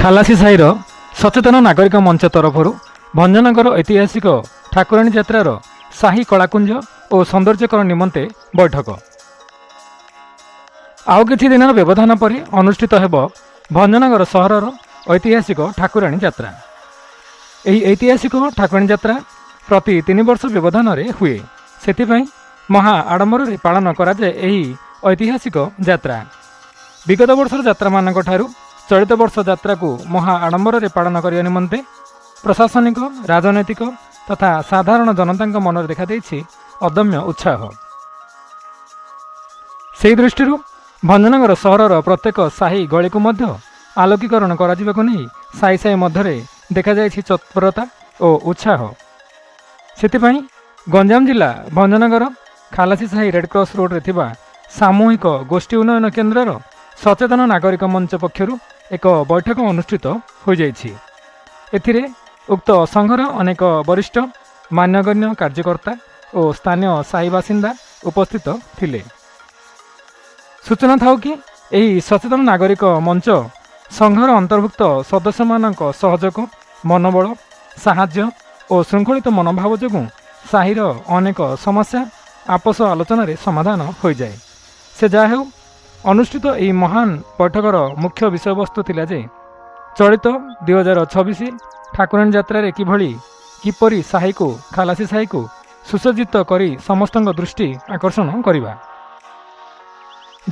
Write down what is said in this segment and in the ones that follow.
ଖାଲାସି ସାହିର ସଚେତନ ନାଗରିକ ମଞ୍ଚ ତରଫରୁ ଭଞ୍ଜନଗର ଐତିହାସିକ ଠାକୁରାଣୀ ଯାତ୍ରାର ସାହି କଳାକୁଞ୍ଜ ଓ ସୌନ୍ଦର୍ଯ୍ୟକରଣ ନିମନ୍ତେ ବୈଠକ। ଆଉ କିଛି ଦିନର ବ୍ୟବଧାନ ପରେ ଅନୁଷ୍ଠିତ ହେବ ଭଞ୍ଜନଗର ସହରର ଐତିହାସିକ ଠାକୁରାଣୀ ଯାତ୍ରା। ଏହି ଐତିହାସିକ ଠାକୁରାଣୀ ଯାତ୍ରା ପ୍ରତି 3 ବର୍ଷ ବ୍ୟବଧାନରେ ହୁଏ। ସେଥିପାଇଁ ମହା ଆଡ଼ମ୍ବରରେ ପାଳନ କରାଯାଏ ଏହି ଐତିହାସିକ ଯାତ୍ରା। ବିଗତ ବର୍ଷର ଯାତ୍ରାମାନଙ୍କ ଠାରୁ ଚଳିତ ବର୍ଷ ଯାତ୍ରାକୁ ମହା ଆଡ଼ମ୍ବରରେ ପାଳନ କରିବା ନିମନ୍ତେ ପ୍ରଶାସନିକ, ରାଜନୈତିକ ତଥା ସାଧାରଣ ଜନତାଙ୍କ ମନରେ ଦେଖାଦେଇଛି ଅଦମ୍ୟ ଉତ୍ସାହ। ସେହି ଦୃଷ୍ଟିରୁ ଭଞ୍ଜନଗର ସହରର ପ୍ରତ୍ୟେକ ସାହି ଗଳିକୁ ମଧ୍ୟ ଆଲୋକୀକରଣ କରାଯିବାକୁ ନେଇ ସାହି ସାହି ମଧ୍ୟରେ ଦେଖାଯାଇଛି ତତ୍ପରତା ଓ ଉତ୍ସାହ। ସେଥିପାଇଁ ଗଞ୍ଜାମ ଜିଲ୍ଲା ଭଞ୍ଜନଗର ଖାଲାସି ସାହି ରେଡ୍କ୍ରସ ରୋଡରେ ଥିବା ସାମୂହିକ ଗୋଷ୍ଠୀ ଉନ୍ନୟନ କେନ୍ଦ୍ରର ସଚେତନ ନାଗରିକ ମଞ୍ଚ ପକ୍ଷରୁ ଏକ ବୈଠକ ଅନୁଷ୍ଠିତ ହୋଇଯାଇଛି। ଏଥିରେ ଉକ୍ତ ସଂଘର ଅନେକ ବରିଷ୍ଠ ମାନ୍ୟଗଣ୍ୟ କାର୍ଯ୍ୟକର୍ତ୍ତା ଓ ସ୍ଥାନୀୟ ସାହି ବାସିନ୍ଦା ଉପସ୍ଥିତ ଥିଲେ। ସୂଚନା ଥାଉ କି ଏହି ସଚେତନ ନାଗରିକ ମଞ୍ଚ ସଂଘର ଅନ୍ତର୍ଭୁକ୍ତ ସଦସ୍ୟମାନଙ୍କ ସହଯୋଗ, ମନୋବଳ, ସାହାଯ୍ୟ ଓ ଶୃଙ୍ଖଳିତ ମନୋଭାବ ଯୋଗୁଁ ସାହିର ଅନେକ ସମସ୍ୟା ଆପୋଷ ଆଲୋଚନାରେ ସମାଧାନ ହୋଇଯାଏ। ସେ ଯାହା ହେଉ, ଅନୁଷ୍ଠିତ ଏହି ମହାନ ବୈଠକର ମୁଖ୍ୟ ବିଷୟବସ୍ତୁ ଥିଲା ଯେ ଚଳିତ 2026 ଠାକୁରାଣୀ ଯାତ୍ରାରେ କିପରି ସାହିକୁ ଖାଲାସି ସାହିକୁ ସୁସଜ୍ଜିତ କରି ସମସ୍ତଙ୍କ ଦୃଷ୍ଟି ଆକର୍ଷଣ କରିବା।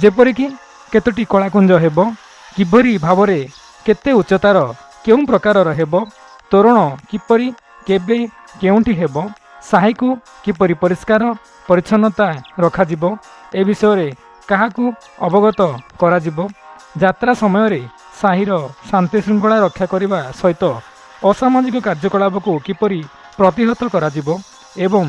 ଯେପରିକି କେତୋଟି କଳାକୁଞ୍ଜ ହେବ, କିଭଳି ଭାବରେ କେତେ ଉଚ୍ଚତାର କେଉଁ ପ୍ରକାରର ହେବ, ତୋରଣ କିପରି କେବେ କେଉଁଠି ହେବ, ସାହିକୁ କିପରି ପରିଷ୍କାର ପରିଚ୍ଛନ୍ନତା ରଖାଯିବ, ଏ ବିଷୟରେ କାହାକୁ ଅବଗତ କରାଯିବ, ଯାତ୍ରା ସମୟରେ ସାହିର ଶାନ୍ତି ଶୃଙ୍ଖଳା ରକ୍ଷା କରିବା ସହିତ ଅସାମାଜିକ କାର୍ଯ୍ୟକଳାପକୁ କିପରି ପ୍ରତିହତ କରାଯିବ ଏବଂ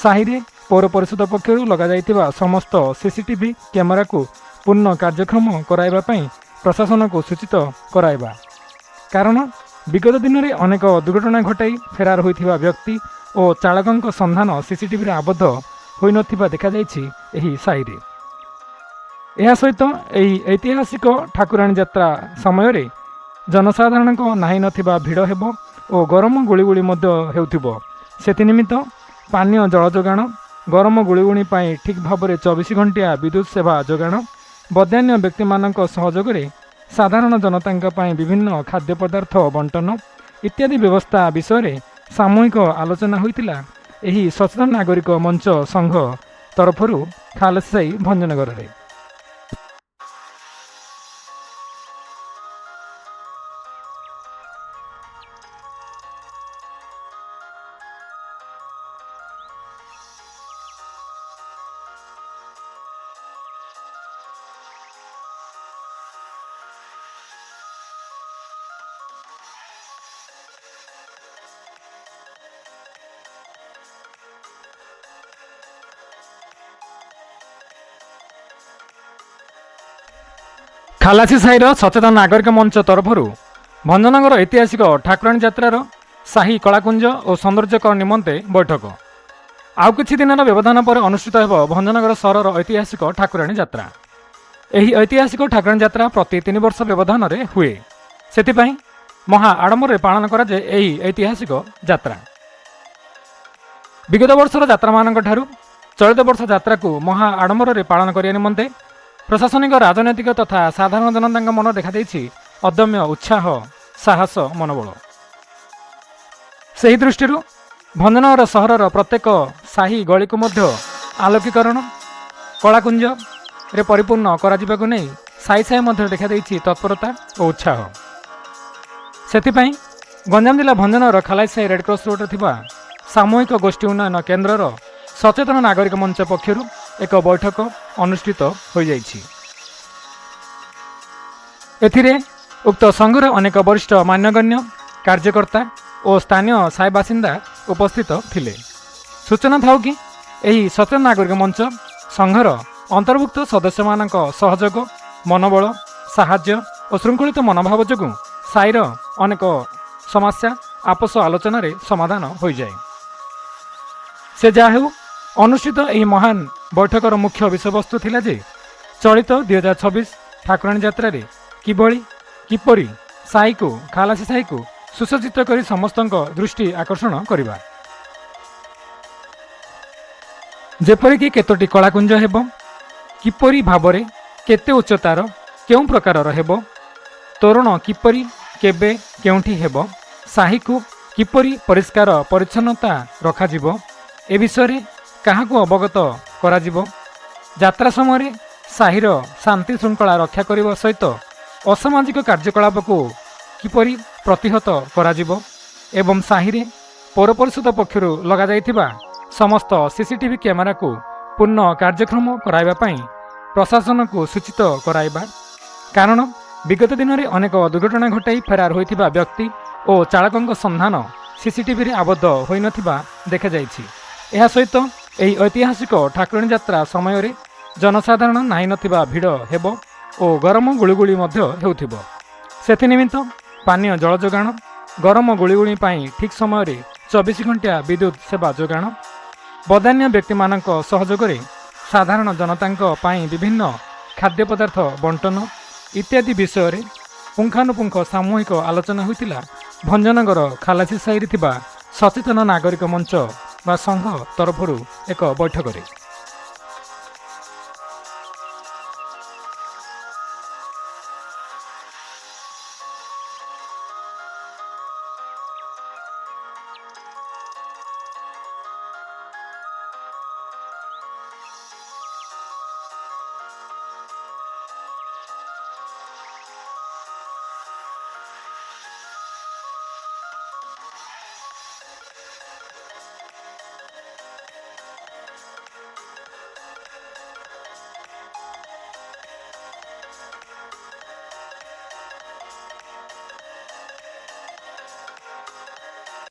ସାହିରେ ପୌର ପରିଷଦ ପକ୍ଷରୁ ଲଗାଯାଇଥିବା ସମସ୍ତ ସିସିଟିଭି କ୍ୟାମେରାକୁ ପୂର୍ଣ୍ଣ କାର୍ଯ୍ୟକ୍ଷମ କରାଇବା ପାଇଁ ପ୍ରଶାସନକୁ ସୂଚିତ କରାଇବା। କାରଣ ବିଗତ ଦିନରେ ଅନେକ ଦୁର୍ଘଟଣା ଘଟାଇ ଫେରାର ହୋଇଥିବା ବ୍ୟକ୍ତି ଓ ଚାଳକଙ୍କ ସନ୍ଧାନ ସିସିଟିଭିରେ ଆବଦ୍ଧ ହୋଇନଥିବା ଦେଖାଯାଇଛି ଏହି ସାହିରେ। ଏହା ସହିତ ଏହି ଐତିହାସିକ ଠାକୁରାଣୀ ଯାତ୍ରା ସମୟରେ ଜନସାଧାରଣଙ୍କ ନାହିଁ ନଥିବା ଭିଡ଼ ହେବ ଓ ଗରମ ଗୁଳିଗୁଳି ମଧ୍ୟ ହେଉଥିବ। ସେଥିନିମିତ୍ତ ପାନୀୟ ଜଳ ଯୋଗାଣ, ଗରମ ଗୁଳିଗୁଳି ପାଇଁ ଠିକ୍ ଭାବରେ 24 ଘଣ୍ଟିଆ ବିଦ୍ୟୁତ ସେବା ଯୋଗାଣ, ବଦାନ୍ୟ ବ୍ୟକ୍ତିମାନଙ୍କ ସହଯୋଗରେ ସାଧାରଣ ଜନତାଙ୍କ ପାଇଁ ବିଭିନ୍ନ ଖାଦ୍ୟ ପଦାର୍ଥ ବଣ୍ଟନ ଇତ୍ୟାଦି ବ୍ୟବସ୍ଥା ବିଷୟରେ ସାମୂହିକ ଆଲୋଚନା ହୋଇଥିଲା ଏହି ସଚେତନ ନାଗରିକ ମଞ୍ଚ ସଂଘ ତରଫରୁ ଖାଲାସି ସାହି ଭଞ୍ଜନଗରରେ। ଖାଲାସି ସାହିର ସଚେତନ ନାଗରିକ ମଞ୍ଚ ତରଫରୁ ଭଞ୍ଜନଗର ଐତିହାସିକ ଠାକୁରାଣୀ ଯାତ୍ରାର ସାହି କଳାକୁଞ୍ଜ ଓ ସୌନ୍ଦର୍ଯ୍ୟକରଣ ନିମନ୍ତେ ବୈଠକ। ଆଉ କିଛି ଦିନର ବ୍ୟବଧାନ ପରେ ଅନୁଷ୍ଠିତ ହେବ ଭଞ୍ଜନଗର ସହରର ଐତିହାସିକ ଠାକୁରାଣୀ ଯାତ୍ରା। ଏହି ଐତିହାସିକ ଠାକୁରାଣୀ ଯାତ୍ରା ପ୍ରତି 3 ବର୍ଷ ବ୍ୟବଧାନରେ ହୁଏ। ସେଥିପାଇଁ ମହା ଆଡ଼ମ୍ବରରେ ପାଳନ କରାଯାଏ ଏହି ଐତିହାସିକ ଯାତ୍ରା। ବିଗତ ବର୍ଷର ଯାତ୍ରାମାନଙ୍କ ଠାରୁ ଚଳିତ ବର୍ଷ ଯାତ୍ରାକୁ ମହା ଆଡ଼ମ୍ବରରେ ପାଳନ କରିବା ନିମନ୍ତେ ପ୍ରଶାସନିକ, ରାଜନୈତିକ ତଥା ସାଧାରଣ ଜନତାଙ୍କ ମନରେ ଦେଖାଦେଇଛି ଅଦମ୍ୟ ଉତ୍ସାହ, ସାହସ, ମନୋବଳ। ସେହି ଦୃଷ୍ଟିରୁ ଭଞ୍ଜନଗର ସହରର ପ୍ରତ୍ୟେକ ସାହି ଗଳିକୁ ମଧ୍ୟ ଆଲୋକୀକରଣ, କଳାକୁଞ୍ଜରେ ପରିପୂର୍ଣ୍ଣ କରାଯିବାକୁ ନେଇ ସାହି ସାହି ମଧ୍ୟରେ ଦେଖାଦେଇଛି ତତ୍ପରତା ଓ ଉତ୍ସାହ। ସେଥିପାଇଁ ଗଞ୍ଜାମ ଜିଲ୍ଲା ଭଞ୍ଜନଗର ଖାଲାସି ସାହି ରେଡ୍କ୍ରସ ରୋଡରେ ଥିବା ସାମୂହିକ ଗୋଷ୍ଠୀ ଉନ୍ନୟନ କେନ୍ଦ୍ରର ସଚେତନ ନାଗରିକ ମଞ୍ଚ ପକ୍ଷରୁ ଏକ ବୈଠକ ଅନୁଷ୍ଠିତ ହୋଇଯାଇଛି। ଏଥିରେ ଉକ୍ତ ସଂଘର ଅନେକ ବରିଷ୍ଠ ମାନ୍ୟଗଣ୍ୟ କାର୍ଯ୍ୟକର୍ତ୍ତା ଓ ସ୍ଥାନୀୟ ସାହି ବାସିନ୍ଦା ଉପସ୍ଥିତ ଥିଲେ। ସୂଚନା ଥାଉ କି ଏହି ସଚେତନ ନାଗରିକ ମଞ୍ଚ ସଂଘର ଅନ୍ତର୍ଭୁକ୍ତ ସଦସ୍ୟମାନଙ୍କ ସହଯୋଗ, ମନୋବଳ, ସାହାଯ୍ୟ ଓ ଶୃଙ୍ଖଳିତ ମନୋଭାବ ଯୋଗୁଁ ସାହିର ଅନେକ ସମସ୍ୟା ଆପୋଷ ଆଲୋଚନାରେ ସମାଧାନ ହୋଇଯାଏ। ସେ ଯାହା ହେଉ, ଅନୁଷ୍ଠିତ ଏହି ମହାନ ବୈଠକର ମୁଖ୍ୟ ବିଷୟବସ୍ତୁ ଥିଲା ଯେ ଚଳିତ 2026 ଠାକୁରାଣୀ ଯାତ୍ରାରେ କିପରି ସାହିକୁ ଖାଲାସି ସାହିକୁ ସୁସଜ୍ଜିତ କରି ସମସ୍ତଙ୍କ ଦୃଷ୍ଟି ଆକର୍ଷଣ କରିବା। ଯେପରିକି କେତୋଟି କଳାକୁଞ୍ଜ ହେବ, କିପରି ଭାବରେ, କେତେ ଉଚ୍ଚତାର, କେଉଁ ପ୍ରକାରର ହେବ, ତୋରଣ କିପରି, କେବେ, କେଉଁଠି ହେବ, ସାହିକୁ କିପରି ପରିଷ୍କାର ପରିଚ୍ଛନ୍ନତା ରଖାଯିବ, ଏ ବିଷୟରେ କାହାକୁ ଅବଗତ କରାଯିବ, ଯାତ୍ରା ସମୟରେ ସାହିର ଶାନ୍ତି ଶୃଙ୍ଖଳା ରକ୍ଷା କରିବା ସହିତ ଅସାମାଜିକ କାର୍ଯ୍ୟକଳାପକୁ କିପରି ପ୍ରତିହତ କରାଯିବ ଏବଂ ସାହିରେ ପୌର ପରିଷଦ ପକ୍ଷରୁ ଲଗାଯାଇଥିବା ସମସ୍ତ ସିସିଟିଭି କ୍ୟାମେରାକୁ ପୂର୍ଣ୍ଣ କାର୍ଯ୍ୟକ୍ଷମ କରାଇବା ପାଇଁ ପ୍ରଶାସନକୁ ସୂଚିତ କରାଇବା। କାରଣ ବିଗତ ଦିନରେ ଅନେକ ଦୁର୍ଘଟଣା ଘଟାଇ ଫେରାର ହୋଇଥିବା ବ୍ୟକ୍ତି ଓ ଚାଳକଙ୍କ ସନ୍ଧାନ ସିସିଟିଭିରେ ଆବଦ୍ଧ ହୋଇନଥିବା ଦେଖାଯାଇଛି। ଏହା ସହିତ ଏହି ଐତିହାସିକ ଠାକୁରାଣୀ ଯାତ୍ରା ସମୟରେ ଜନସାଧାରଣ ନାହିଁ ନଥିବା ଭିଡ଼ ହେବ ଓ ଗରମ ଗୁଳିଗୁଳି ମଧ୍ୟ ହେଉଥିବ। ସେଥିନିମିତ୍ତ ପାନୀୟ ଜଳ ଯୋଗାଣ, ଗରମ ଗୁଳିଗୁଳି ପାଇଁ ଠିକ୍ ସମୟରେ 24 ଘଣ୍ଟିଆ ବିଦ୍ୟୁତ୍ ସେବା ଯୋଗାଣ, ବଦାନ୍ୟ ବ୍ୟକ୍ତିମାନଙ୍କ ସହଯୋଗରେ ସାଧାରଣ ଜନତାଙ୍କ ପାଇଁ ବିଭିନ୍ନ ଖାଦ୍ୟ ପଦାର୍ଥ ବଣ୍ଟନ ଇତ୍ୟାଦି ବିଷୟରେ ପୁଙ୍ଖାନୁପୁଙ୍ଖ ସାମୂହିକ ଆଲୋଚନା ହୋଇଥିଲା ଭଞ୍ଜନଗର ଖାଲାସି ସାହିରେ ଥିବା ସଚେତନ ନାଗରିକ ମଞ୍ଚ ବା ସଂଘ ତରଫରୁ ଏକ ବୈଠକରେ।